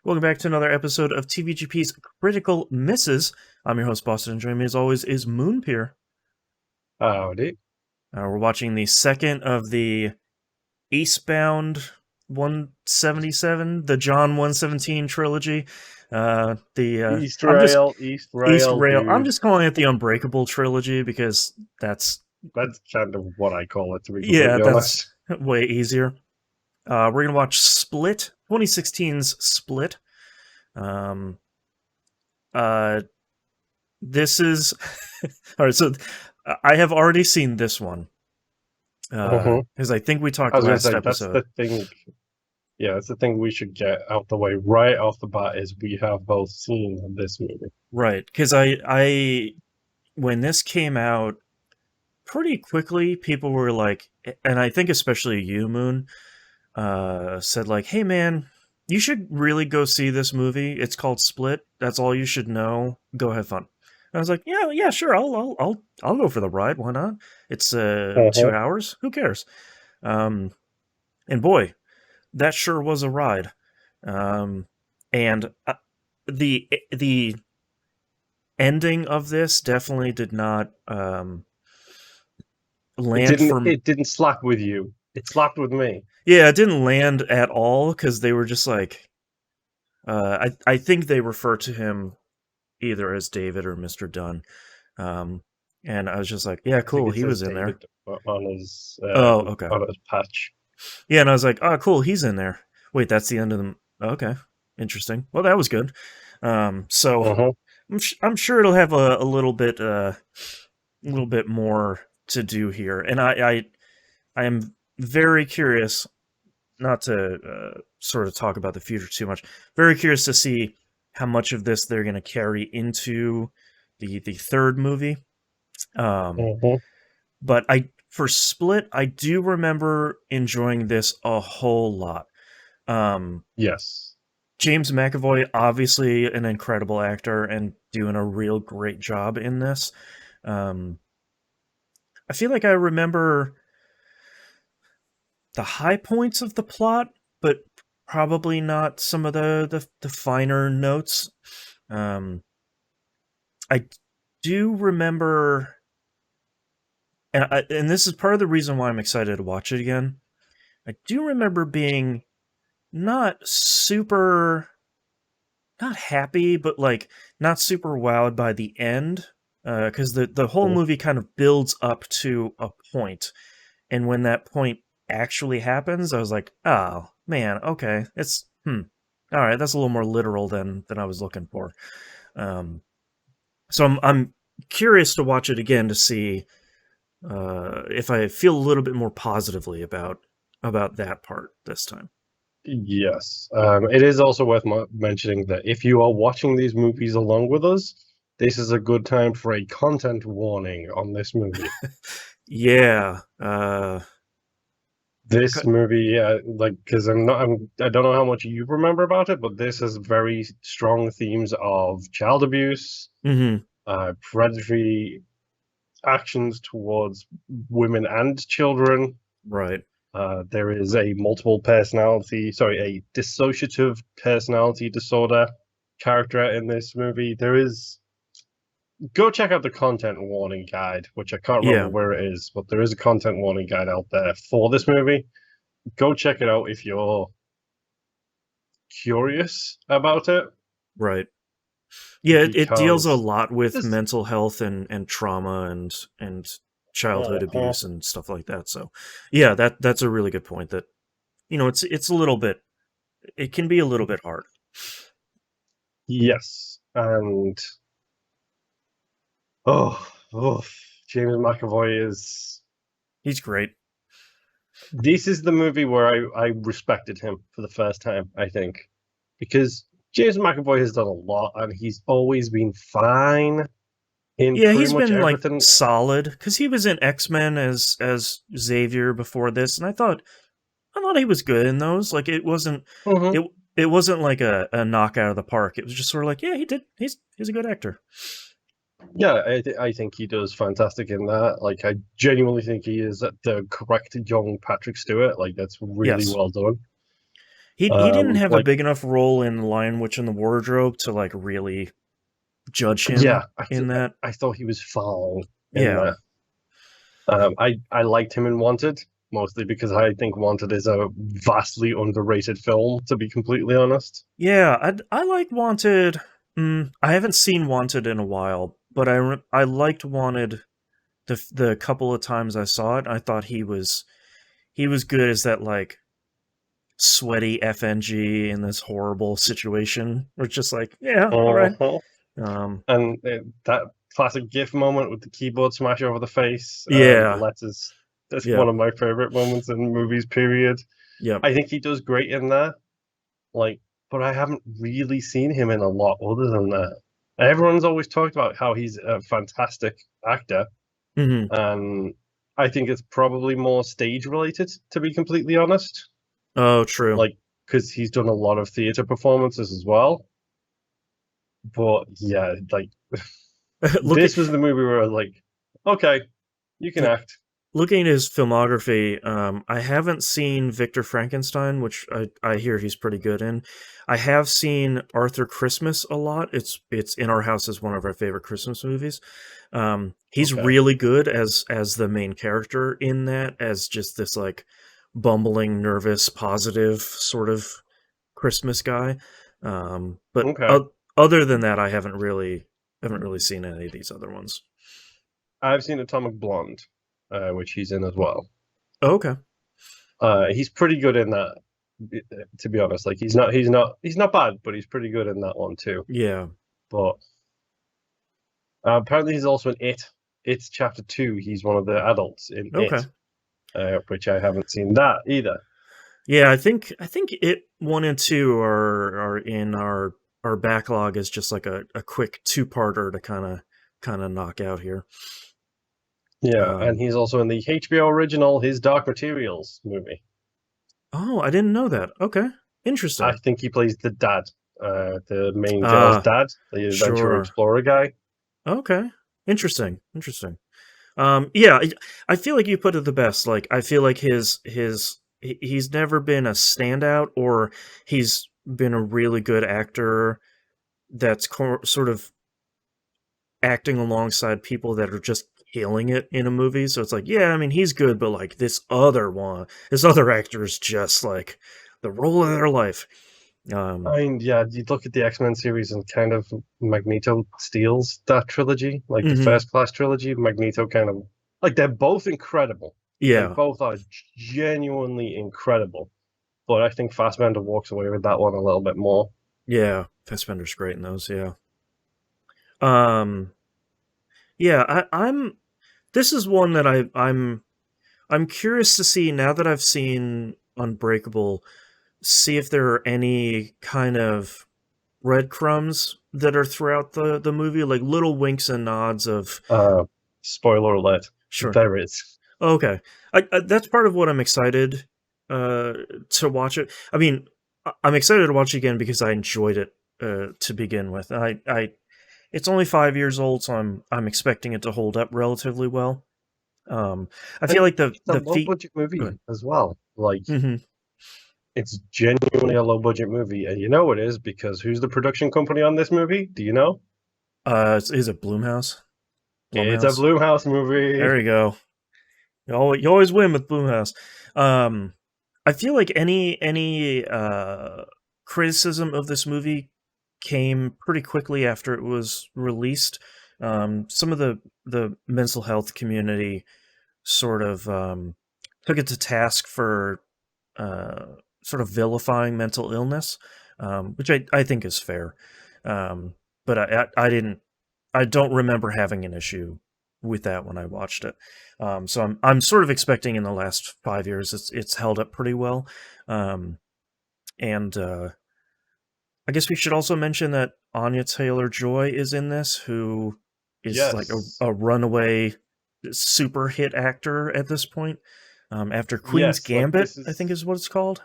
Welcome back to another episode of TVGP's Critical Misses. I'm your host, Boston, and joining me as always is Moonpier. Howdy. We're watching the second of the Eastbound 177, the John 117 trilogy. East I'm just Rail, East East Rail, Rail. I'm dude. just calling it the Unbreakable trilogy because That's kind of what I call it, to be yeah, completely that's honest. way easier. We're gonna watch Split, 2016's Split. Um, uh, this is all right. So I have already seen this one hmm because I think we I talked was going to last say, that's episode. the thing. Yeah, that's the thing we should get out the way right off the bat is we have both seen this movie. Right, because I when this came out pretty quickly, people were like, and I think especially you, Moon, said like, "Hey, man, you should really go see this movie. It's called Split. That's all you should know. Go have fun." And I was like, "Yeah, yeah, sure. I'll go for the ride. Why not? It's 2 Uh-huh. hours. Who cares?" Um, and boy, that sure was a ride. Um, and the ending of this definitely did not It land didn't for. it didn't slap with you. It slapped with me. Yeah, it didn't land at all because they were just like. I think they refer to him either as David or Mister Dunn. Um, and I was just like, yeah, I think cool, it he says was in there. David on his Oh, okay. patch. Yeah, and I was like, oh, cool, he's in there. Wait, that's the end of the. Okay, interesting. Well, that was good. So Uh-huh. I'm sure it'll have a little bit more to do here, and I am very curious. Not to sort of talk about the future too much. Very curious to see how much of this they're going to carry into the third movie. Um, Uh-huh. but for Split, I do remember enjoying this a whole lot. Um, Yes. James McAvoy, obviously an incredible actor and doing a real great job in this. Um, I feel like I remember the high points of the plot, but probably not some of the finer notes. Um, I do remember, and this is part of the reason why I'm excited to watch it again. I do remember being not super, not happy, but like not super wowed by the end, because the whole movie kind of builds up to a point, and when that point actually happens, I was like, oh man, okay, it's all right, that's a little more literal than I was looking for. Um, so I'm curious to watch it again to see if I feel a little bit more positively about that part this time. Yes. It is also worth mentioning that if you are watching these movies along with us, this is a good time for a content warning on this movie. Yeah, This movie, like, because I don't know how much you remember about it, but this has very strong themes of child abuse, mm-hmm, predatory actions towards women and children. right. There is a a dissociative personality disorder character in this movie. Go check out the content warning guide, which I can't remember Yeah, where it is, but there is a content warning guide out there for this movie. Go check it out if you're curious about it, right. Yeah, it deals a because lot with this. mental health and trauma and childhood Uh-huh. abuse and stuff like that. So, yeah, that's a really good point. That it's a little bit. It can be a little bit hard. Yes, and oh, oh, James McAvoy is. He's great. This is the movie where I respected him for the first time, I think, because James McAvoy has done a lot and he's always been fine in Yeah, pretty he's much been like everything. solid because he was in X-Men as Xavier before this, and I thought he was good in those. Like hmm it it wasn't like a knock out of the park. It was just sort of like, yeah, he's a good actor. Yeah, I think he does fantastic in that. Like, I genuinely think he is the correct young Patrick Stewart. Like, that's really Yes. well done. He didn't have a Like, big enough role in Lion, Witch, and the Wardrobe to like really judge yeah, him in that. I thought he was fine in Yeah, there. I liked him in Wanted, mostly because I think Wanted is a vastly underrated film, to be completely honest. yeah. I like Wanted. I haven't seen Wanted in a while, but I liked Wanted the couple of times I saw it. I thought he was good as that like sweaty FNG in this horrible situation. We're just like, yeah, all right. Uh-huh. Um, And that classic GIF moment with the keyboard smash over the face and the yeah, letters. That's one yep, of my favorite moments in movies, period. yep. I think he does great in there. Like, but I haven't really seen him in a lot other than that. Everyone's always talked about how he's a fantastic actor, Hmm. and I think it's probably more stage related, to be completely honest. Oh, true. Like, because he's done a lot of theater performances as well. But yeah, like looking this was the movie where I was like, okay, you can act. looking at his filmography, I haven't seen Victor Frankenstein, which I hear he's pretty good in. I have seen Arthur Christmas a lot. It's in our house as one of our favorite Christmas movies. He's Okay, really good as the main character in that, as just this like bumbling, nervous, positive sort of Christmas guy. But okay. other than that, I haven't really seen any of these other ones. I've seen Atomic Blonde, which he's in as well. Oh, okay. He's pretty good in that. To be honest, like he's not bad, but he's pretty good in that one too. Yeah. But apparently, he's also in It. It's Chapter 2. He's one of the adults in Okay. It, which I haven't seen that either. Yeah, I think it 1 and 2 are in our backlog as just like a quick two-parter to kind of knock out here. Yeah, and Um, he's also in the HBO original His Dark Materials movie. oh, I didn't know that. Okay. I Interesting. think he plays the dad, the main girl's Ah, dad, the adventure sure. explorer guy. Okay. Interesting. Interesting. Yeah, I feel like you put it the best. Like I feel like he's never been a standout, or he's been a really good actor that's sort of acting alongside people that are just killing it in a movie. So it's like, yeah, I mean, he's good, but like this other actor is just like the role of their life. Um, I mean, yeah, you look at the X-Men series and kind of Magneto steals that trilogy, like the mhm. First Class trilogy. Magneto kind of like they're both incredible. They Yeah, both are genuinely incredible. But I think Fassbender walks away with that one a little bit more. yeah, Fassbender's great in those. Yeah, um, yeah. I'm. This is one that I'm curious to see now that I've seen Unbreakable. See if there are any kind of breadcrumbs that are throughout the movie, like little winks and nods of Uh, Spoiler alert, sure. there is. Okay, that's part of what I'm excited uh, to watch it. I mean, I'm excited to watch it again because I enjoyed it to begin with. It's only 5 years old, so I'm expecting it to hold up relatively well. Um, I feel And like it's a the low feet. budget movie as well. Like Mm-hmm. it's genuinely a low budget movie, and you know it is because who's the production company on this movie? Do you know? Is it Bloomhouse? It's a Blumhouse. Blumhouse movie. There you go. You always win with Bloomhouse. Um, I feel like any criticism of this movie came pretty quickly after it was released. Some of the mental health community sort of took it to task for uh, sort of vilifying mental illness, which I think is fair. But I didn't I don't remember having an issue with that when I watched it. So I'm sort of expecting in the last 5 years it's held up pretty well. Um, and I guess we should also mention that Anya Taylor Joy is in this, who is like Yes. a runaway super hit actor at this point. After Queen's Yes, like Gambit, this I think is is what it's called.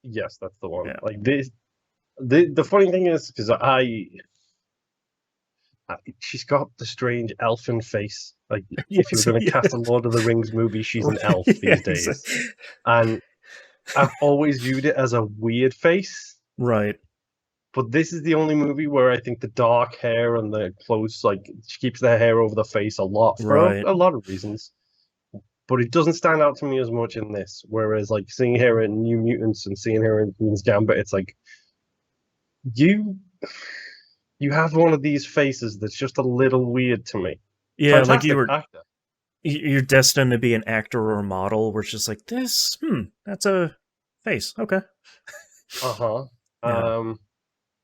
yes, that's the one. Yeah. Like this, the funny thing is because she's got the strange elfin face. Like if you were Yes. going to Yeah. cast a Lord of the Rings movie, she's an elf Yeah. these days. And I've always viewed it as a weird face, Right. but this is the only movie where I think the dark hair and the close, like, she keeps the hair over the face a lot for Right. a lot of reasons. But it doesn't stand out to me as much in this. Whereas, like, seeing her in New Mutants and seeing her in Queen's Gambit, it's like you you have one of these faces that's just a little weird to me. Yeah, like Fantastic actor. you're destined to be an actor or a model, where it's just like this. That's a face. Okay. Uh-huh. Yeah.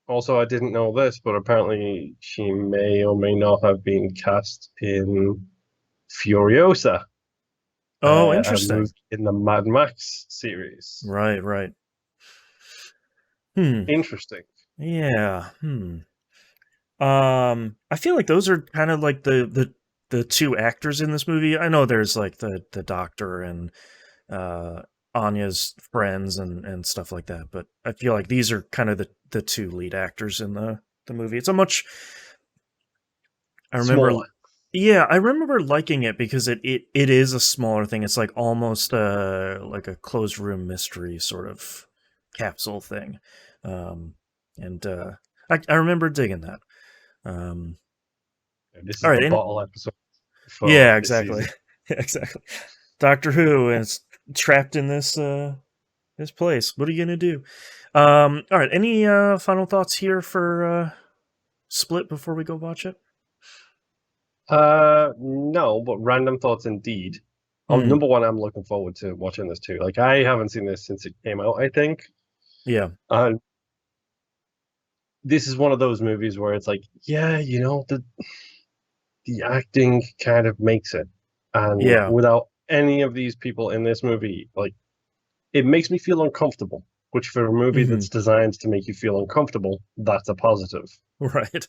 Also, I didn't know this, but apparently she may or may not have been cast in Furiosa, Oh, a interesting. movie in the Mad Max series. Right. Right. Hmm. Interesting. Yeah. I feel like those are kind of like the two actors in this movie. I know there's like the doctor and uh Anya's friends and stuff like that, but I feel like these are kind of the two lead actors in the movie. It's a much I remember Smaller. yeah, I remember liking it because it is a smaller thing. It's like almost like a closed room mystery sort of capsule thing. Um and I remember digging that. Um This all is right, the and bottle episode for yeah, this exactly. season. Exactly. Doctor Who is trapped in this place. What are you gonna do? All right. Any final thoughts here for Split before we go watch it? No, but random thoughts indeed. Hmm. Number one, I'm looking forward to watching this too. Like, I haven't seen this since it came out, I think. Yeah. And this is one of those movies where it's like, yeah, the acting kind of makes it. And Yeah. without any of these people in this movie, like, it makes me feel uncomfortable, which for a movie Hmm. that's designed to make you feel uncomfortable, that's a positive. Right.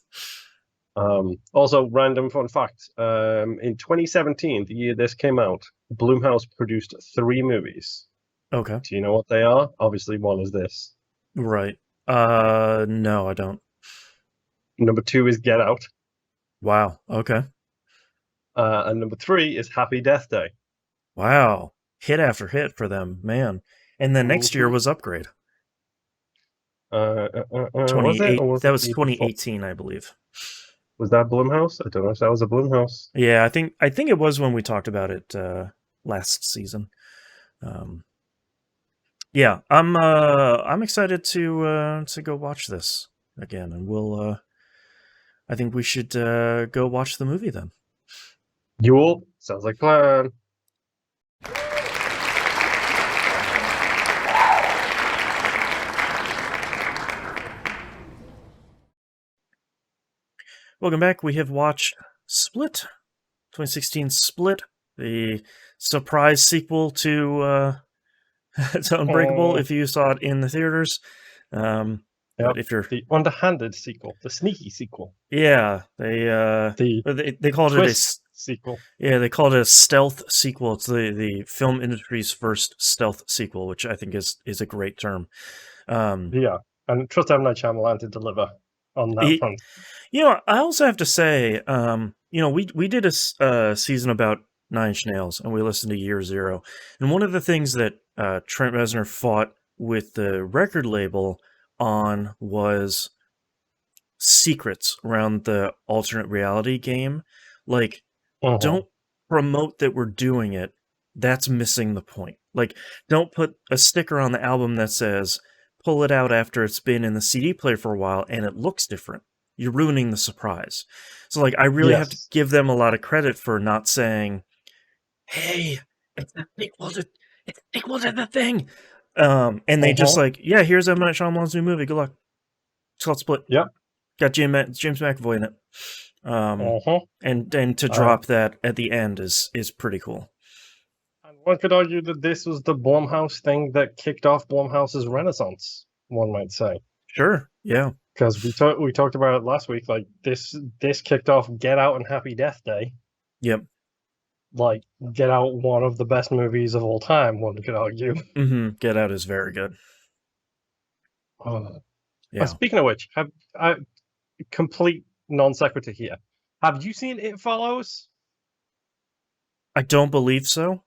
Also, random fun fact: in 2017, the year this came out, Blumhouse produced 3 movies. Okay. Do you know what they are? Obviously, one is this. Right. No, I don't. Number 2 is Get Out, Wow. Okay. and number 3 is Happy Death Day. Wow. Hit after hit for them, man. And then next year Hmm. was Upgrade. Was it, 28. or was That it was the year before? 2018, I believe. Was that Blumhouse? I don't know if that was a Blumhouse. Yeah, I think it was when we talked about it last season. Um, yeah, I'm excited to go watch this again, and I think we should go watch the movie then. Yule sounds like plan. Welcome back. We have watched Split, 2016 Split, the surprise sequel to to Unbreakable. Oh, If you saw it in the theaters, yeah, but if you're the underhanded sequel, the sneaky sequel, yeah, the they called it twist sequel. yeah, they called it a stealth sequel. It's the film industry's first stealth sequel, which I think is a great term. Um, Yeah, and trust M. Night Shyamalan to deliver on that it, front. I also have to say, we did a season about Nine Inch Nails, and we listened to Year Zero, and one of the things that Trent Reznor fought with the record label on was secrets around the alternate reality game, like Uh-huh. don't promote that we're doing it. That's missing the point. Like, don't put a sticker on the album that says, pull it out after it's been in the CD player for a while and it looks different. You're ruining the surprise. So, like, I really have to Yes. give them a lot of credit for not saying, hey, it's a sequel to, it's a sequel to the thing. And they just Uh-huh. like, yeah, here's M. Night Shyamalan's new movie. Good luck. It's called Split. Yep. Got James McAvoy in it. Um, Uh-huh. and to Uh, drop that at the end is pretty cool. and one could argue that this was the Blumhouse thing that kicked off Blumhouse's renaissance, one might say. Sure. Yeah. Because we talked about it last week, like this kicked off Get Out and Happy Death Day. Yep. Like, Get Out, one of the best movies of all time, one could argue. Get Out is very good. Uh, Yeah. Speaking of which, have complete non sequitur here. Have you seen It Follows? I don't believe so.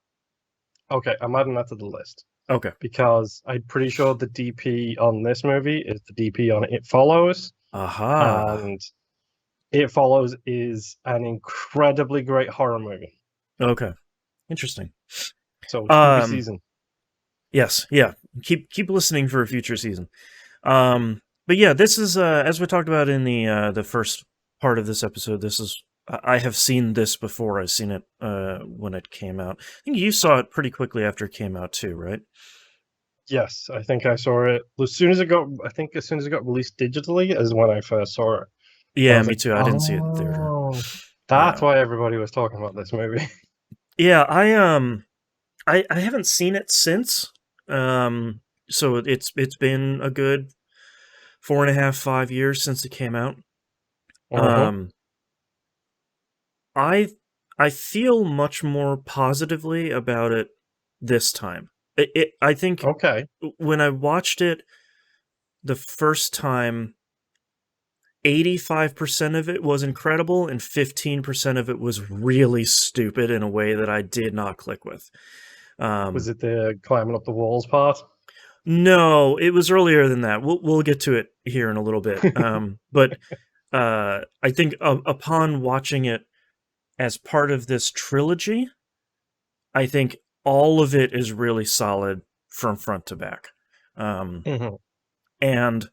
Okay, I'm adding that to the list. Okay. because I'm pretty sure the DP on this movie is the DP on It Follows, Aha. and It Follows is an incredibly great horror movie. Okay. Interesting. So to be Um. seasoned. Yes. Yeah. Keep listening for a future season. But yeah, this is as we talked about in the first part of this episode. This is I have seen this before. I've seen it when it came out. I think you saw it pretty quickly after it came out too, right? Yes, I think I saw it as soon as it got. I think as soon as it got released digitally is when I first saw it. And I Yeah, was me like, too. I didn't see it in theater. oh, that's Yeah. why everybody was talking about this movie. Yeah, I haven't seen it since. So it's been a good 4.5, 5 years since it came out. Uh-huh. Um, I I feel much more positively about it this time. I think Okay. when I watched it the first time, 85% of it was incredible and 15% of it was really stupid in a way that I did not click with. Was Um, it the climbing up the walls part? no, it was earlier than that. We'll get to it here in a little bit. But I think upon watching it as part of this trilogy, I think all of it is really solid from front to back. Mhm. And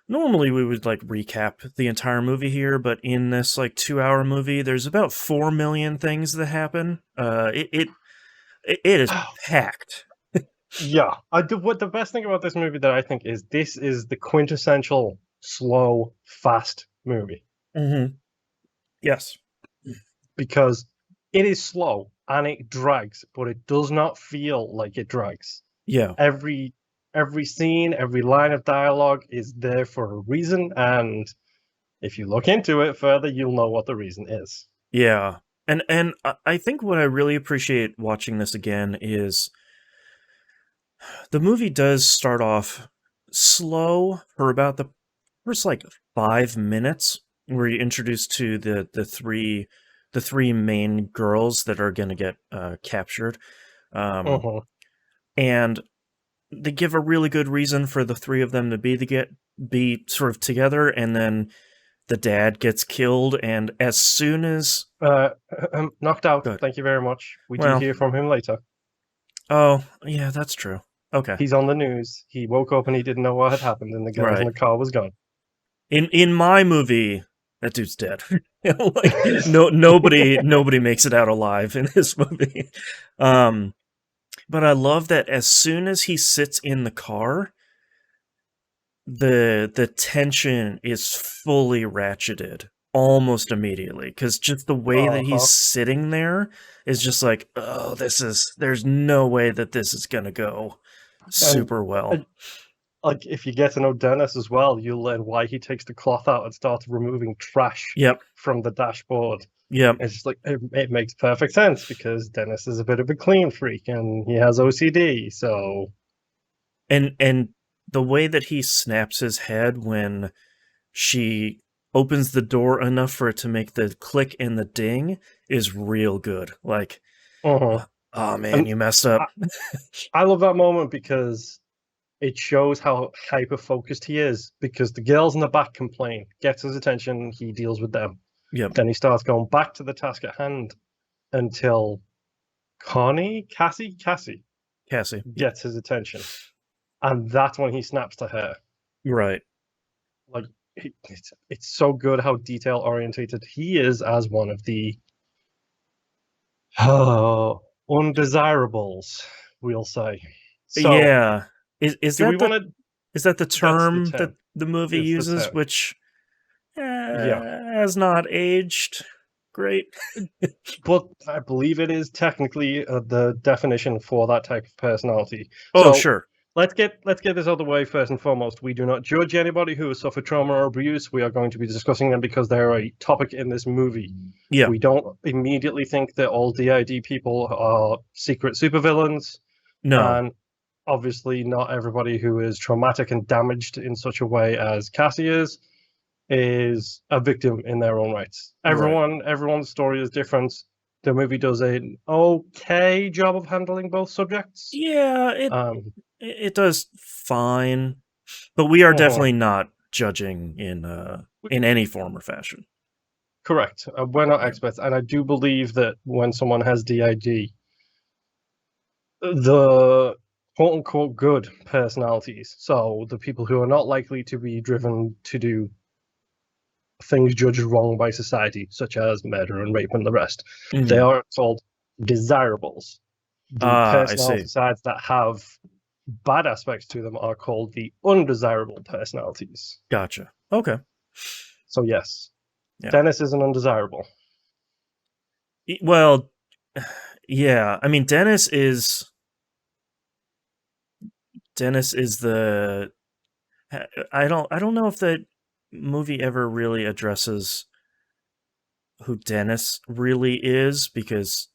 normally we would like recap the entire movie here, but in this like 2 hour movie, there's about 4 million things that happen. It is packed. Yeah, I do. What the best thing about this movie that I think is this is the quintessential slow, fast movie Mm-hmm. Yes. because it is slow and it drags, but it does not feel like it drags. Yeah. Every every scene, every line of dialogue is there for a reason, and if you look into it further, you'll know what the reason is. Yeah. And I think what I really appreciate watching this again is the movie does start off slow for about the first like 5 minutes, where you're introduced to the three main girls that are going to get captured, um, Uh-huh. and they give a really good reason for the three of them to be sort of together, and then the dad gets killed, and as soon as Uh, Knocked out. good, Thank you very much. We do well, hear from him later. oh yeah, that's true. Okay, He's on the news. He woke up and he didn't know what had happened, and the girls in right. the car was gone. In my movie, that dude's dead. Like nobody makes it out alive in this movie. Um, but I love that as soon as he sits in the car, the tension is fully ratcheted almost immediately, because just the way that he's Uh-huh. sitting there is just like, oh, there's no way that this is gonna go And super well. uh, like, if you get to know Dennis as well, you'll learn why he takes the cloth out and starts removing trash Yep, from the dashboard. yep. It's just like it makes perfect sense because Dennis is a bit of a clean freak and he has OCD. So, And the way that he snaps his head when she opens the door enough for it to make the click and the ding is real good. Like, uh-huh. oh man, And you messed up. I, I love that moment because it shows how hyper focused he is. Because the girls in the back complain, gets his attention, he deals with them. Yep, Then he starts going back to the task at hand until Cassie Cassie. gets his attention, and that's when he snaps to her. Right. Like it's so good how detail orientated he is as one of the undesirables, we'll say. So, Yeah. Is do we that want the to? is that the That's the term that term. the movie It's the uses, term. which Yeah, has not aged great? but I believe it is technically the definition for that type of personality. Oh, So sure. let's get this out of the way first and foremost. We do not judge anybody who has suffered trauma or abuse. We are going to be discussing them because they're a topic in this movie. Yeah. We don't immediately think that all DID people are secret supervillains, No. and obviously not everybody who is traumatic and damaged in such a way as Cassie is a victim in their own rights. Right. Everyone's story is different. the movie does an okay job of handling both subjects. Yeah, Um, it does fine, but we are mhm, definitely not judging in any form or fashion. correct. We're not Yeah. experts, and I do believe that when someone has DID, the quote unquote good personalities, so the people who are not likely to be driven to do things judged wrong by society, such as murder and rape and the rest, they Mhm. are called desirables. The I personality see. sides that have bad aspects to them are called the undesirable personalities. Gotcha. Okay. So, yes, Yeah. Dennis is an undesirable. Well, yeah. I mean, Dennis is the. I don't know if the movie ever really addresses who Dennis really is because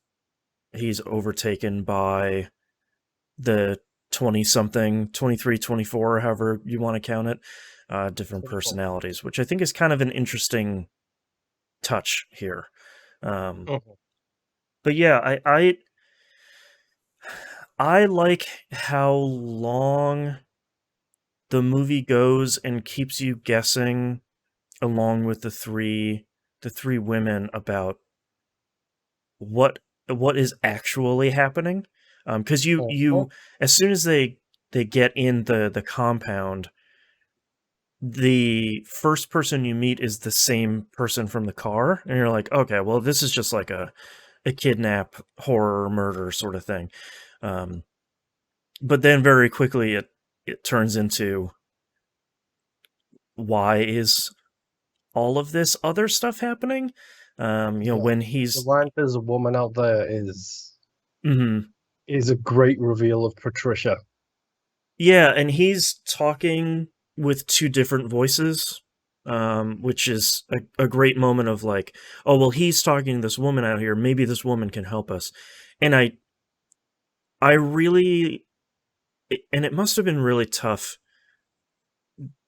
he's overtaken by the 20 something, 23, 24, however you want to count it, different 24. personalities, which I think is kind of an interesting touch here. Um, Mhm. but yeah, I like how long the movie goes and keeps you guessing along with the three women about what what is actually happening. Because Mhm. you as soon as they get in the compound, the first person you meet is the same person from the car, and you're like, okay, well, this is just like a kidnap, horror, murder sort of thing. Um, but then very quickly it turns into, why is all of this other stuff happening? Yeah. When The he's line "There's a woman out there" mhm. is a great reveal of Patricia. Yeah, and he's talking with two different voices, which is a great moment of like, oh well, he's talking to this woman out here. Maybe this woman can help us. And I really, and it must have been really tough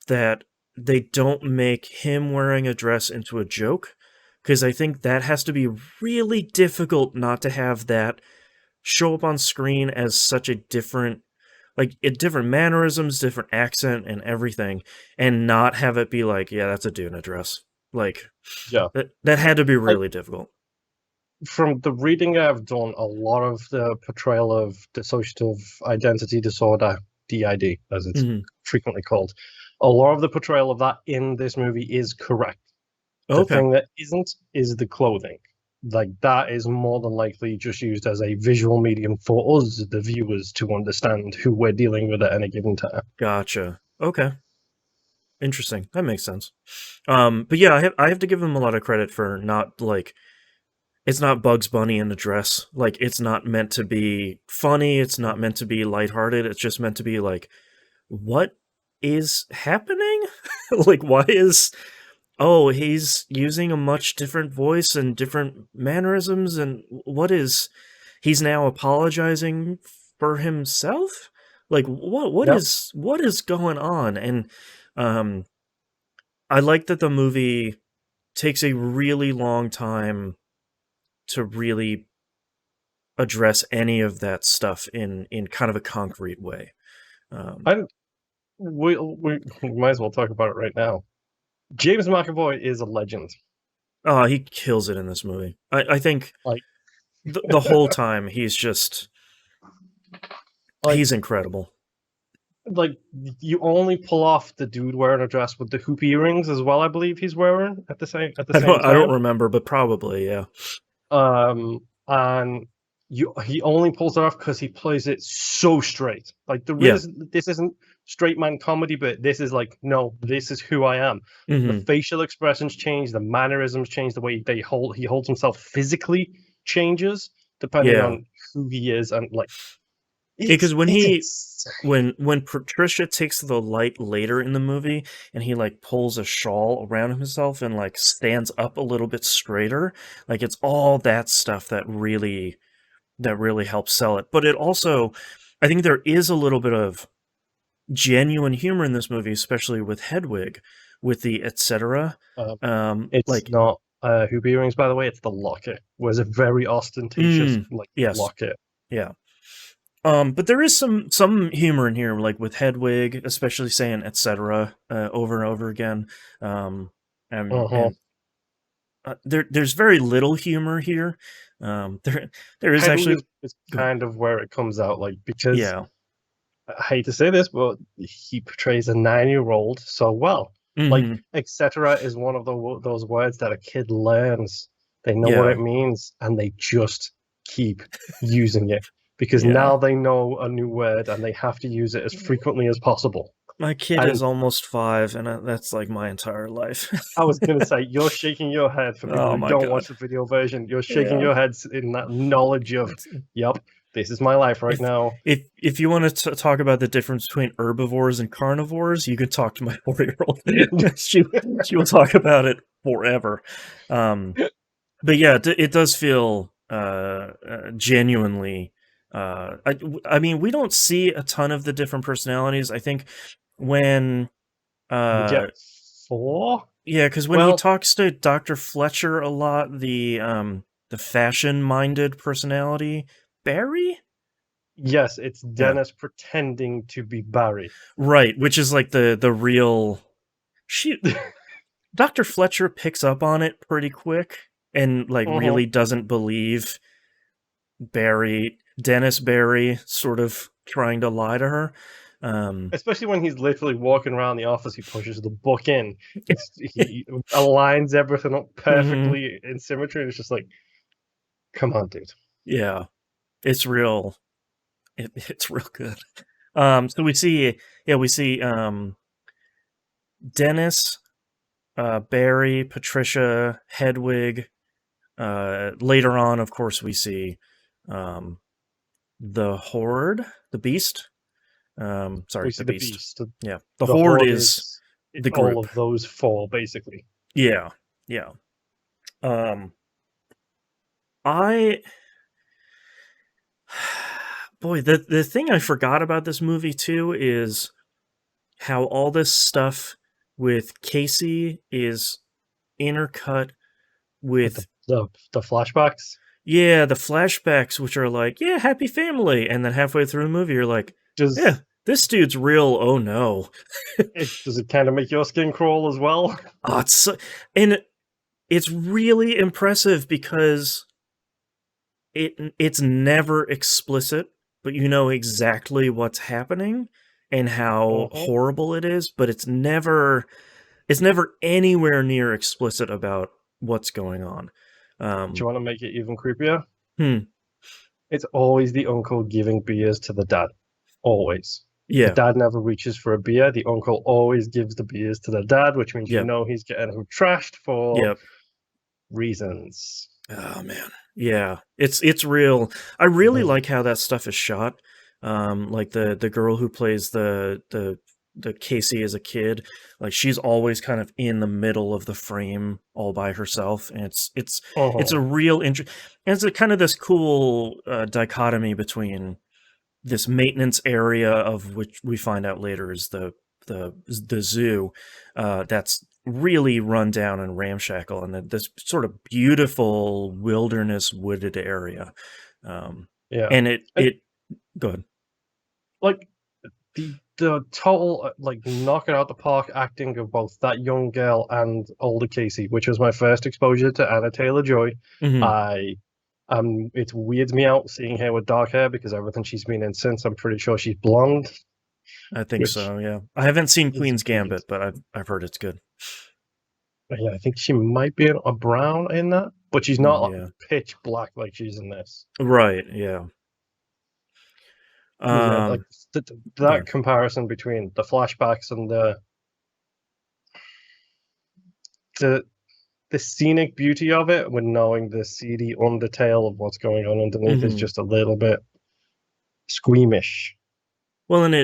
that they don't make him wearing a dress into a joke, because I think that has to be really difficult not to have that show up on screen as such a different, like different mannerisms, different accent, and everything, and not have it be like, yeah, that's a dude in a dress. Like Yeah. that had to be Like, really difficult. from the reading I've done, a lot of the portrayal of dissociative identity disorder, DID, as it's Hmm. frequently called, a lot of the portrayal of that in this movie is correct. The Okay, thing that isn't is the clothing. Like, that is more than likely just used as a visual medium for us, the viewers, to understand who we're dealing with at any given time. gotcha. Okay, interesting. That makes sense. But yeah, I have to give him a lot of credit for not like, it's not Bugs Bunny in a dress. Like, it's not meant to be funny. It's not meant to be lighthearted. It's just meant to be like, what is happening? Like, why is, oh, he's using a much different voice and different mannerisms, and what is, he's now apologizing for himself? Like, Yep. what is going on? And um I like that the movie takes a really long time to really address any of that stuff in kind of a concrete way. Um, And we might as well talk about it right now. James McAvoy is a legend. oh, he kills it in this movie. I think Like, the whole time he's just, like he's incredible. like you only pull off the dude wearing a dress with the hoop earrings as well. I believe he's wearing at the same I don't time. remember, but probably yeah. And he only pulls it off because he plays it so straight. Like, Yeah. this isn't straight man comedy, but this is like, no, this is who I am. The Hmm. facial expressions change, the mannerisms change, the way he holds himself physically changes depending Yeah. on who he is, and like, Because it's insane. when Patricia takes the light later in the movie and he like pulls a shawl around himself and like stands up a little bit straighter, like it's all that stuff that really helps sell it. But it also, I think there is a little bit of genuine humor in this movie, especially with Hedwig, with the etc. It's Like not. hoop earrings, by the way. It's the locket. Wears a very ostentatious Yes, locket. yeah. But there is some humor in here, like with Hedwig, especially saying etc. Over and over again. Um, and Uh-huh. and there's very little humor here. There is Hedwig actually is go ahead. kind of where it comes out, like, because Yeah. I hate to say this, but he portrays a 9-year-old so well. Like, Hmm. etc. is one of those words that a kid learns. They know what Yeah. it means, and they just keep using it because Yeah. now they know a new word and they have to use it as frequently as possible. My kid is And almost 5, and that's like my entire life. I was going to say, you're shaking your head for people Oh who my don't watch god. the video version. You're shaking Yeah. your heads in that knowledge of, It's, yep, this is my life right if now. if you want to talk about the difference between herbivores and carnivores, you can talk to my 4-year-old. She will talk about it forever. Um, but yeah, it does feel genuinely. I mean, we don't see a ton of the different personalities. I think when We uh, get 4. yeah, because when he Well, talks to Dr. Fletcher a lot, the fashion-minded personality, Barry? yes, it's Yeah. Dennis pretending to be Barry. Right, which is like the real she Dr. Fletcher picks up on it pretty quick and like Uh-huh. really doesn't believe Dennis Barry sort of trying to lie to her. Um Especially when he's literally walking around the office, he pushes the book in. He aligns everything up mhm, perfectly in symmetry, and it's just like, come on, dude. yeah, it's real it's real good. So we see Dennis, Barry, Patricia, Hedwig. Later on, of course, we see um, the Horde, the Beast. We Sorry, see the the Beast. beast. Yeah, the The Horde horde is is the all group. of those 4, basically. Yeah, yeah. Um, I boy, the thing I forgot about this movie too is how all this stuff with Casey is intercut With the with the flashbacks, yeah, the flashbacks, which are like, yeah, happy family. And then halfway through the movie, you're like, yeah, does this dude's real. Oh no. it kind of make your skin crawl as well? Oh, and it's really impressive because it's never explicit, but you know exactly what's happening and how Uh-huh. horrible it is, but it's never anywhere near explicit about what's going on. Do you Um, want to make it even creepier? hmm, It's always the uncle giving beers to the dad. Always. The yeah, dad never reaches for a beer. The uncle always gives the beers to the dad, which means yep, he's getting him trashed for yep. reasons. Oh man. Yeah. It's real. I really They like how that stuff is shot. Like the girl who plays the Casey as a kid, like she's always kind of in the middle of the frame all by herself, and it's uh-huh. a real and it's a kind of this cool dichotomy between this maintenance area of which we find out later is the zoo that's really run down and ramshackle, and this sort of beautiful wilderness wooded area. Um, Yeah. and And it go ahead. like the total like knock it out the park acting of both that young girl and older Casey, which was my first exposure to Anna Taylor-Joy. Hmm. I it weirds me out seeing her with dark hair because everything she's been in since, I'm pretty sure she's blonde, I think which so. Yeah, I haven't seen is Queen's weird. Gambit, but I've heard it's good. Yeah, I think she might be a brown in that, but she's not like Yeah, pitch black like she's in this. right. Yeah. Yeah, like Go that ahead. comparison between the flashbacks and the the scenic beauty of it, when knowing the seedy undertale of what's going on underneath, is Hmm. just a little bit squeamish. Well, and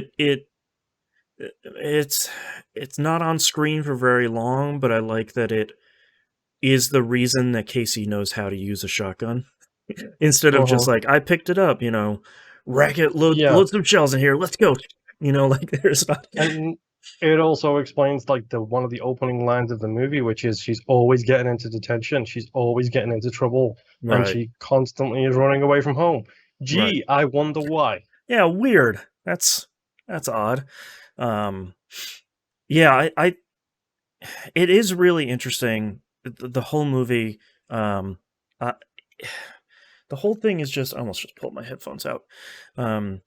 it's it's not on screen for very long, but I like that it is the reason that Casey knows how to use a shotgun instead of just Uh-huh. like I picked it up, rack it, load Yeah, some shells in here, let's go. Like there's not. and It also explains like the one of the opening lines of the movie, which is she's always getting into detention, she's always getting into trouble, and Right, she constantly is running away from home. right. Gee, I wonder why. Yeah, weird. That's odd. Um, yeah, it is really interesting. The whole movie, uh, the whole thing is just. I almost just pulled my headphones out. Um,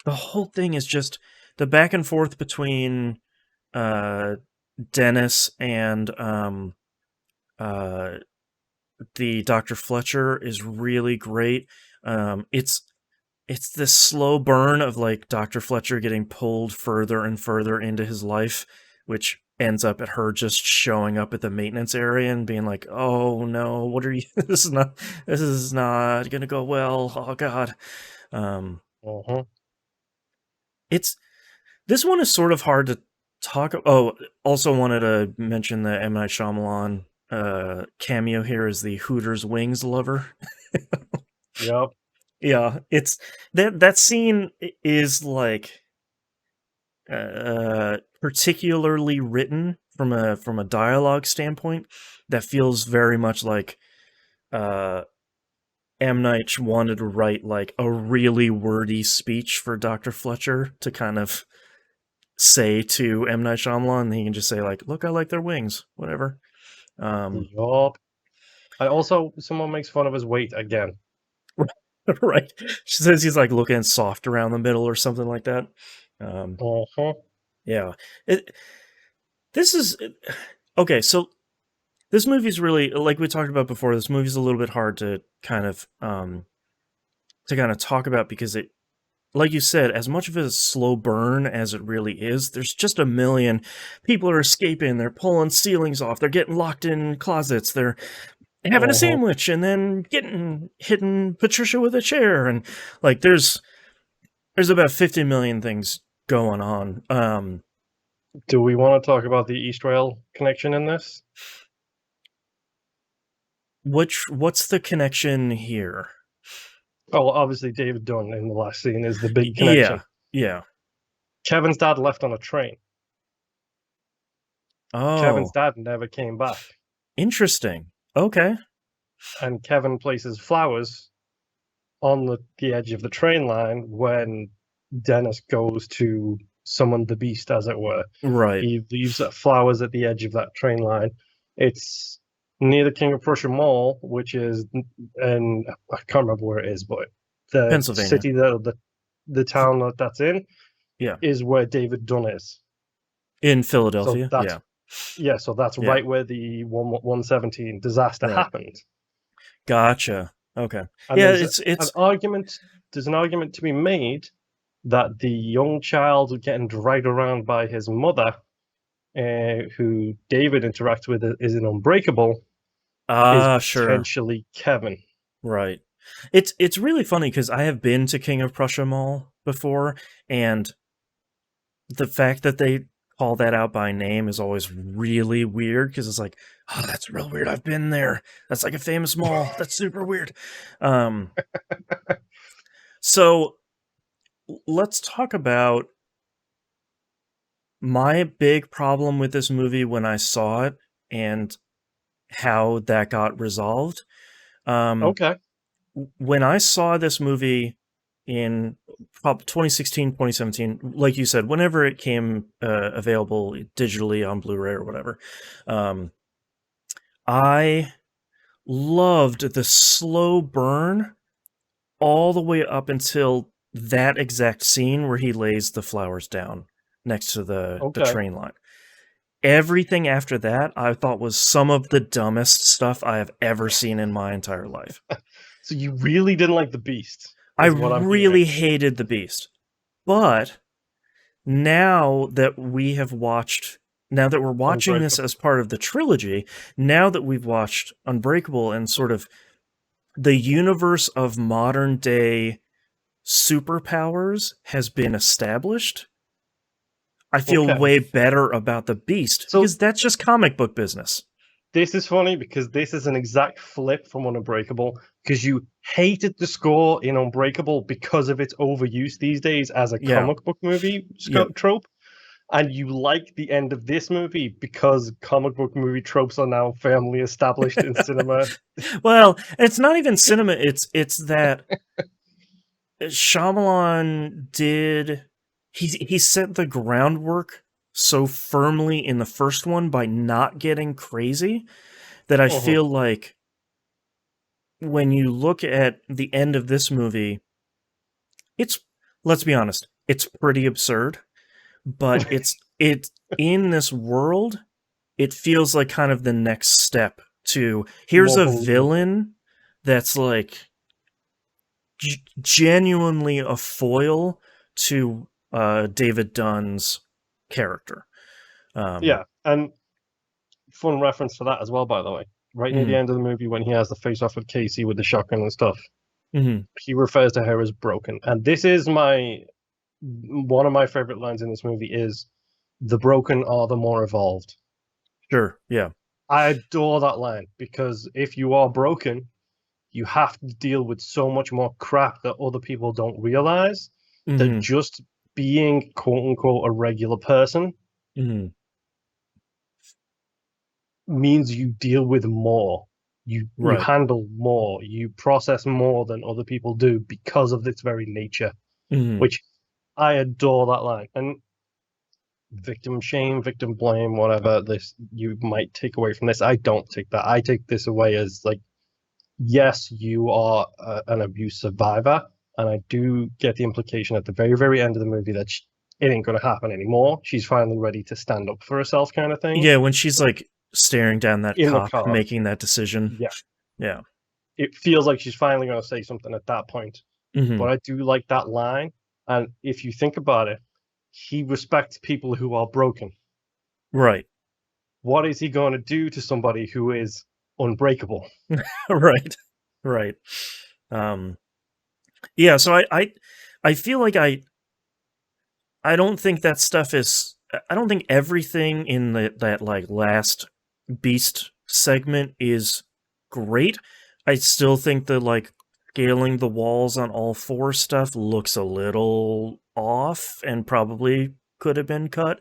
the whole thing is just the back and forth between uh, Dennis and uh, the Dr. Fletcher is really great. It's this slow burn of like Dr. Fletcher getting pulled further and further into his life, which ends up at her just showing up at the maintenance area and being like, "Oh no, what are you? This is not gonna go well. Oh God." Um, Uh-huh. it's this one is sort of hard to talk. Oh, also wanted to mention the M Night Shyamalan cameo here as the Hooters Wings lover. Yep. Yeah, it's that scene is like particularly written from a dialogue standpoint that feels very much like uh M. Night wanted to write like a really wordy speech for Dr. Fletcher to kind of say to M. Night Shyamalan, and he can just say like, "Look, I like their wings," whatever. Um, Yup. I also someone makes fun of his weight again. right? She says he's like looking soft around the middle or something like that. Um, Uh-huh. yeah, it, this is okay. So this movie's really like we talked about before. This movie's a little bit hard to kind of talk about because it, like you said, as much of a slow burn as it really is, there's just a million people are escaping. They're pulling ceilings off. They're getting locked in closets. They're having a Uh-huh. sandwich and then getting hitting Patricia with a chair, and like there's about 50 million things going on. Do we want to talk about the East Rail connection in this? What's the connection here? Oh, well, obviously David Dunn in the last scene is the big Yeah, connection. yeah. Kevin's dad left on a train. Kevin's Oh, dad never came back. interesting. Okay. And Kevin places flowers on the edge of the train line when Dennis goes to summon the beast, as it were. Right. He leaves flowers at the edge of that train line. It's near the King of Prussia Mall, which is, and I can't remember where it is, but the Pennsylvania. city the town that's in Yeah. is where David Dunn is. In So Philadelphia. that's Yeah. yeah, so that's Yeah. right where the 117 disaster Right. happened. Gotcha. Okay. And Yeah, there's an it's argument. There's an argument to be made that the young child getting dragged around by his mother, who David interacts with, is an Unbreakable, is sure. potentially Kevin. Right. It's really funny because I have been to King of Prussia Mall before, and the fact that they call that out by name is always really weird because it's like, oh, that's real weird. I've been there. That's like a famous mall. That's super weird. Um, so let's talk about my big problem with this movie when I saw it and how that got resolved. Um, Okay. when I saw this movie in 2016, 2017, like you said, whenever it came available digitally on Blu-ray or whatever, um, I loved the slow burn all the way up until that exact scene where he lays the flowers down next to the Okay. train line. Everything after that, I thought was some of the dumbest stuff I have ever seen in my entire life. So you really didn't like the Beast, I is what I'm hearing. really hated The Beast. But now that we have watched, now that we're watching this Unbreakable. as part of the trilogy, now that we've watched Unbreakable and sort of the universe of modern day superpowers has been established, I feel Okay. way better about The Beast So because that's just comic book business. this is funny because this is an exact flip from Unbreakable, because you hated the score in Unbreakable because of its overuse these days as a Yeah. comic book movie Yep. trope. and you like the end of this movie because comic book movie tropes are now firmly established in cinema. Well, it's not even cinema. It's that Shyamalan did. He set the groundwork so firmly in the first one by not getting crazy that I Mhm. feel like when you look at the end of this movie, it's, let's be honest, it's pretty absurd, but it's in this world, it feels like kind of the next step to here's More a believable. villain that's like genuinely a foil to David Dunn's character. Um, Yeah, and fun reference for that as well, by the way. Right near the mhm, end of the movie, when he has the face off with Casey with the shotgun and stuff, mhm, he refers to her as broken. And this is my one of my favorite lines in this movie is the broken are the more evolved. sure, yeah. I adore that line because if you are broken, you have to deal with so much more crap that other people don't realize that Mhm, just being quote unquote a regular person mhm, means you deal with more. You right. handle more, you process more than other people do because of its very nature, Mhm, which I adore that line. And victim shame, victim blame, whatever this you might take away from this, I don't take that. I take this away as like, yes, you are an abuse survivor, and I do get the implication at the very, very end of the movie that it ain't going to happen anymore. She's finally ready to stand up for herself, kind of thing. yeah, when she's like staring down that In the cop car, making that decision. yeah, Yeah. it feels like she's finally going to say something at that point. Mhm, But I do like that line, and if you think about it, he respects people who are broken. right. What is he going to do to somebody who is unbreakable? Right. Right. Um, yeah, so I feel like I don't think that stuff is. I don't think everything in that like last Beast segment is great. I still think that like scaling the walls on all four stuff looks a little off and probably could have been cut.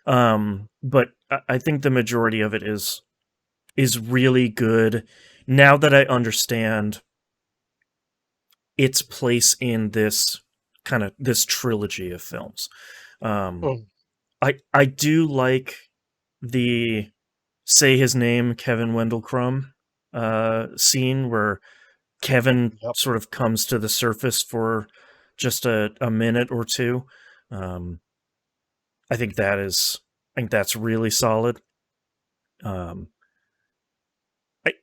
But I think the majority of it is really good. Now that I understand its place in this kind of this trilogy of films. Um, Mm, I do like the say his name Kevin Wendell Crumb scene where Kevin yep. sort of comes to the surface for just a minute or two. Um, I think I think that's really solid. Um, I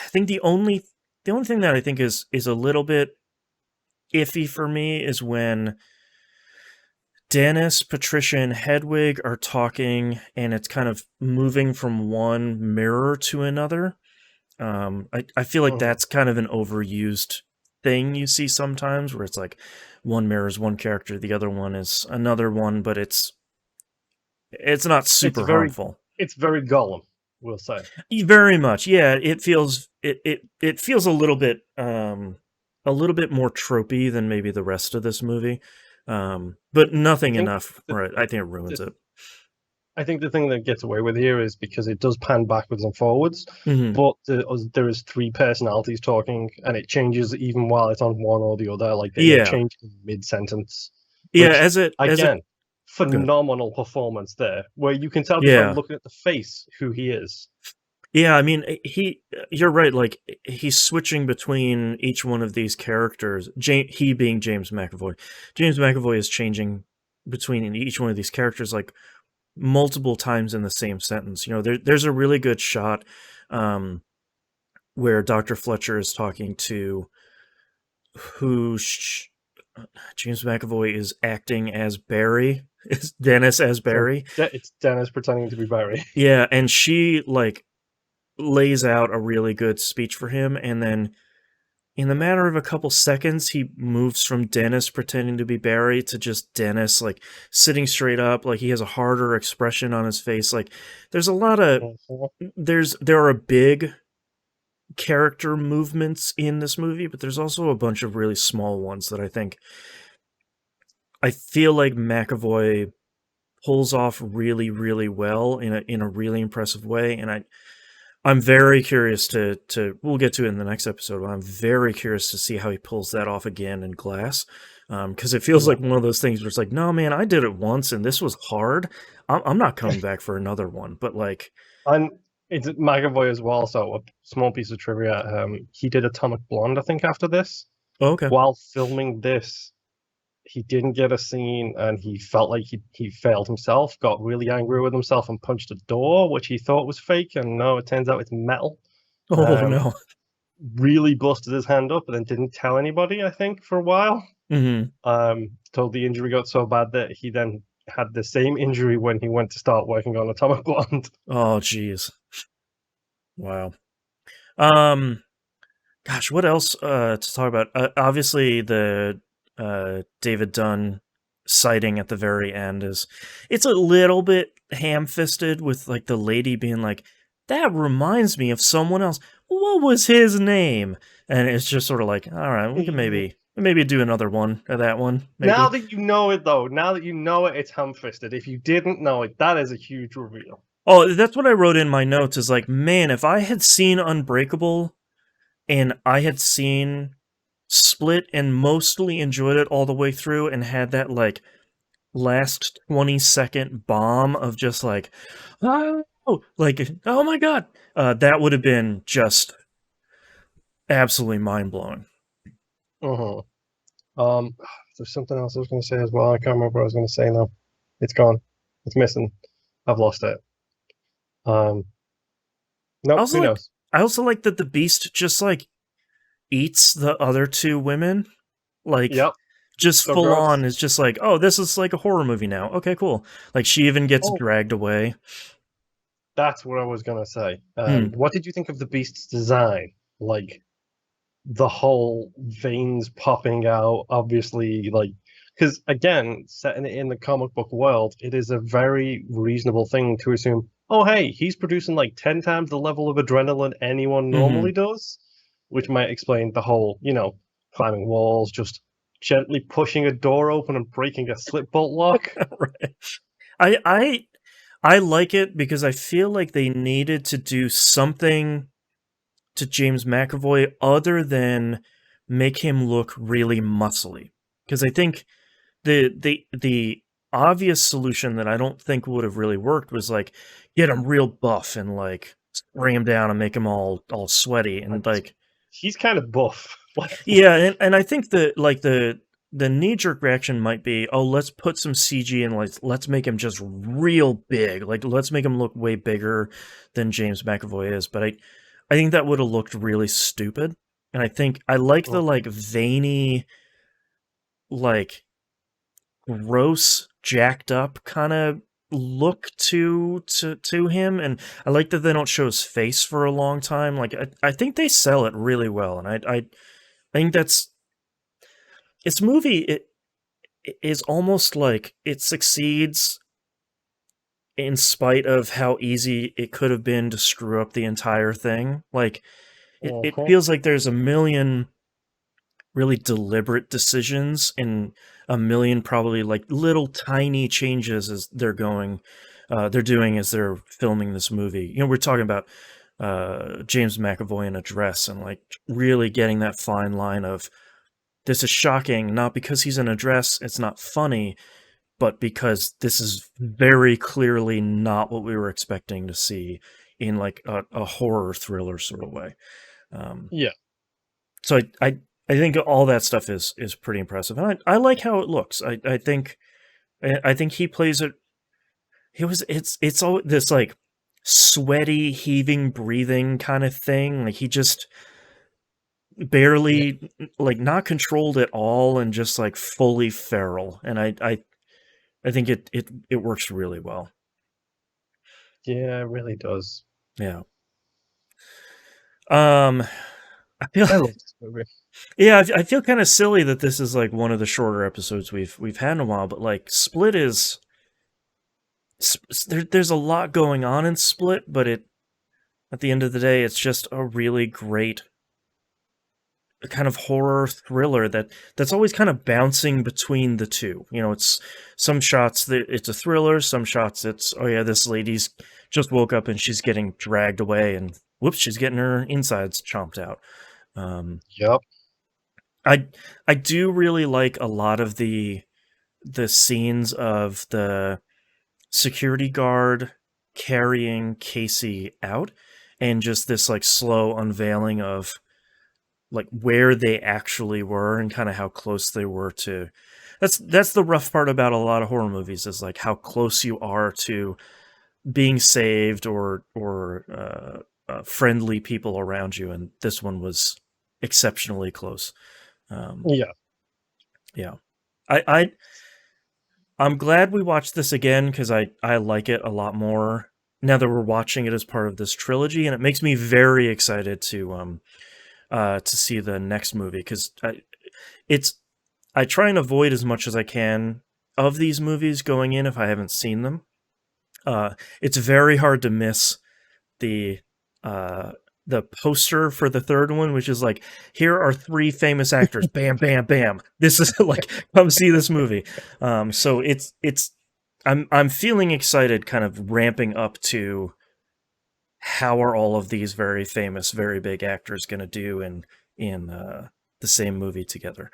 think the only thing that I think is a little bit iffy for me is when Dennis, Patricia, and Hedwig are talking, and it's kind of moving from one mirror to another. I feel like Mhm. that's kind of an overused thing you see sometimes, where it's like one mirror is one character, the other one is another one, but it's not It's super very, harmful. it's very Gollum, we'll say. Very much, yeah. It feels a little bit more tropey than maybe the rest of this movie, but I nothing think enough the, where I think it ruins the it. I think the thing that gets away with here is because it does pan backwards and forwards, Hmm. but there is three personalities talking, and it changes even while it's on one or the other. Like it'll Yeah, change mid sentence, yeah. which As it again, good. phenomenal performance there, where you can tell just by Yeah, looking at the face who he is. yeah. I mean, you're right. Like he's switching between each one of these characters. He being James McAvoy. James McAvoy is changing between each one of these characters like multiple times in the same sentence. You know, there's a really good shot um, where Dr. Fletcher is talking to who James McAvoy is acting as Barry, is Dennis as So Barry. it's Dennis pretending to be Barry. Yeah, and she like lays out a really good speech for him, and then in the matter of a couple seconds, he moves from Dennis pretending to be Barry to just Dennis, like sitting straight up, like he has a harder expression on his face. Like there's a lot of Mhm. there are big character movements in this movie, but there's also a bunch of really small ones that I feel like McAvoy pulls off really, really well in a really impressive way. And I'm very curious to we'll get to it in the next episode. But I'm very curious to see how he pulls that off again in Glass, because it feels Yeah. like one of those things where it's like, no, man, I did it once and this was hard. I'm not coming back for another one. But like, And it's McAvoy as well. So a small piece of trivia: he did Atomic Blonde, I think, after this. oh, okay, While filming this, he didn't get a scene, and he felt like he failed himself. Got really angry with himself and punched a door, which he thought was fake, and no, it turns out it's metal. oh Um, no, really busted his hand up, and then didn't tell anybody. I think for a while. hmm Told the injury got so bad that he then had the same injury when he went to start working on Atomic Blonde. oh geez, wow. Um, Gosh, what else to talk about? Obviously, the David Dunn sighting at the very end is it's a little bit ham-fisted with like the lady being like, "That reminds me of someone else. What was his name?" And it's just sort of like, all right, we can maybe do another one of that one, Now maybe. that you know it, though, now that you know it, it's ham-fisted. If you didn't know it, that is a huge reveal. Oh, that's what I wrote in my notes. Is like, man, if I had seen Unbreakable and I had seen Split and mostly enjoyed it all the way through and had that like last 20-second bomb of just like, oh, like, oh my god, that would have been just absolutely mind-blowing. Uh-huh. There's something else I was going to say as well. I can't remember what I was going to say now. It's gone. It's missing. I've lost it. Um, I nope. also Who like knows? I also like that the beast just like eats the other two women, like Yep. just So full on gross. is just like, oh, this is like a horror movie now. Okay, cool. Like she even gets Oh, dragged away. that's what I was going to say. Hmm. What did you think of the beast's design? Like the whole veins popping out, obviously, like because again, setting it in the comic book world, it is a very reasonable thing to assume. Oh, hey, he's producing like 10 times the level of adrenaline anyone Mm-hmm. normally does, which might explain the whole, climbing walls, just gently pushing a door open and breaking a slip bolt lock. Right. I I I like it because I feel like they needed to do something to James McAvoy other than make him look really muscly. Because I think the obvious solution that I don't think would have really worked was like get him real buff and like spray him down and make him all sweaty and And like he's kind of buff. yeah, and I think that like the knee jerk reaction might be, oh, let's put some CG and let's make him just real big. Like let's make him look way bigger than James McAvoy is. But I think that would have looked really stupid. And I think I like the like veiny, like gross, jacked up kind of look to him, and I like that they don't show his face for a long time. Like I think they sell it really well, and I think that's this movie. It is almost like it succeeds in spite of how easy it could have been to screw up the entire thing. Like it Mhm. feels like there's a million really deliberate decisions and a million probably like little tiny changes as they're doing as they're filming this movie. We're talking about James McAvoy in a dress and like really getting that fine line of this is shocking, not because he's in a dress, it's not funny, but because this is very clearly not what we were expecting to see in like a horror thriller sort of way. Um, Yeah. so I think all that stuff is pretty impressive, and I like how it looks. I think he plays it. It's all this like sweaty, heaving, breathing kind of thing. Like he just Yeah. barely like not controlled at all, and just like fully feral. And I think it works really well. Yeah, it really does. Yeah. Um, I feel I love this movie. yeah, I feel kind of silly that this is like one of the shorter episodes we've had in a while, but like Split is there's a lot going on in Split, but at the end of the day, it's just a really great kind of horror thriller that's always kind of bouncing between the two. You know, it's some shots that it's a thriller, some shots it's, oh yeah, this lady's just woke up and she's getting dragged away, and whoops, she's getting her insides chomped out. Um, Yep. I I do really like a lot of the scenes of the security guard carrying Casey out, and just this like slow unveiling of like where they actually were and kind of how close they were to. That's the rough part about a lot of horror movies, is like how close you are to being saved, or friendly people around you, and this one was exceptionally close. Yeah. Yeah, I I'm glad we watched this again, because I like it a lot more now that we're watching it as part of this trilogy, and it makes me very excited to see the next movie, because I try and avoid as much as I can of these movies going in if I haven't seen them. It's very hard to miss the uh, the poster for the third one, which is like, here are three famous actors, bam, bam, bam. This is like, come see this movie. So I'm feeling excited, kind of ramping up to how are all of these very famous, very big actors going to do in the same movie together.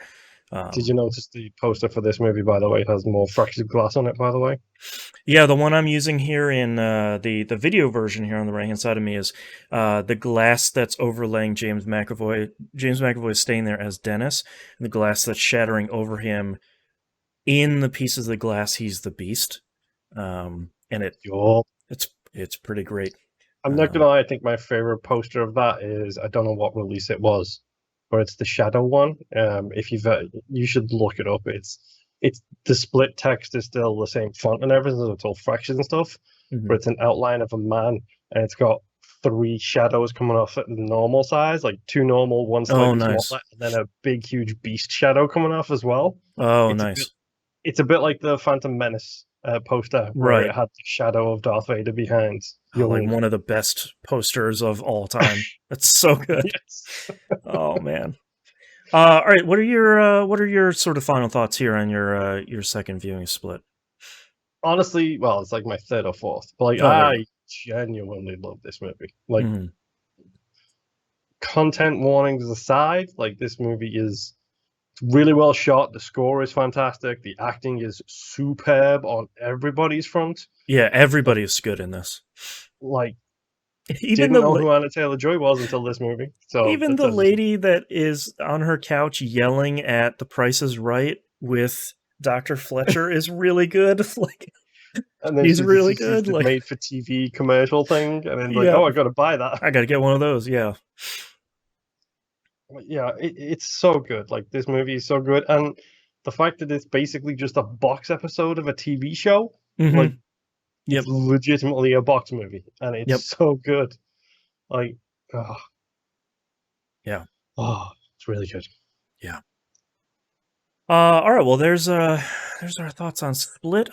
Did you notice the poster for this movie, by the way, has more fractured glass on it, by the way? Yeah, the one I'm using here in the video version here on the right hand side of me is the glass that's overlaying James McAvoy. James McAvoy is staying there as Dennis, and the glass that's shattering over him. In the pieces of the glass, he's the Beast, and Yup. it's pretty great. I'm not gonna lie, I think my favorite poster of that is, I don't know what release it was, but it's the Shadow one. If you should look it up. It's the split text is still the same font and everything, so it's all fractions and stuff, but it's an outline of a man, and it's got three shadows coming off at the normal size, like two normal, one Oh, slightly nice. smaller, and then a big, huge beast shadow coming off as well. Oh, It's a nice. it's a bit like the Phantom Menace poster, where Right. it had the shadow of Darth Vader behind Oh, like young. one of the best posters of all time. That's so good. Yes. Oh man. All right. What are your sort of final thoughts here on your second viewing Split? Honestly, well, it's like my third or fourth, but like Oh, there you I genuinely love this movie. Like, go. content warnings aside, like this movie is really well shot. The score is fantastic. The acting is superb on everybody's front. Yeah, everybody is good in this. Like, Even didn't the know who Anna Taylor-Joy was until this movie. So even that the says lady that is on her couch yelling at The Price is Right with Dr. Fletcher is really good. Like, and then he's really she sees good. the Like, made-for-TV commercial thing, and then like, yeah, oh, I got to buy that. I gotta get one of those. Yeah. Yeah, it's so good. Like this movie is so good, and the fact that it's basically just a box episode of a TV show, like Yep. it's legitimately a box movie, and Yep. it's so good. Like, oh, Yeah. oh, it's really good. Yeah. All right. Well, there's our thoughts on Split.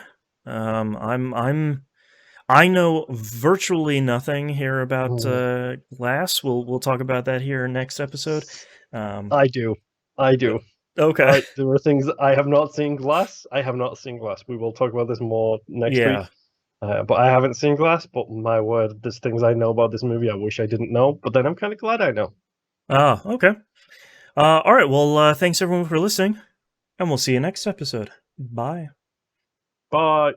I know virtually nothing here about Mm. Glass. We'll talk about that here next episode. Um, I do, I do. okay. There are things I have not seen. Glass. I have not seen Glass. We will talk about this more next week. Yeah. But I haven't seen Glass. But my word, there's things I know about this movie I wish I didn't know. But then I'm kind of glad I know. Ah, okay. All right. Well, thanks everyone for listening, and we'll see you next episode. Bye. Bye.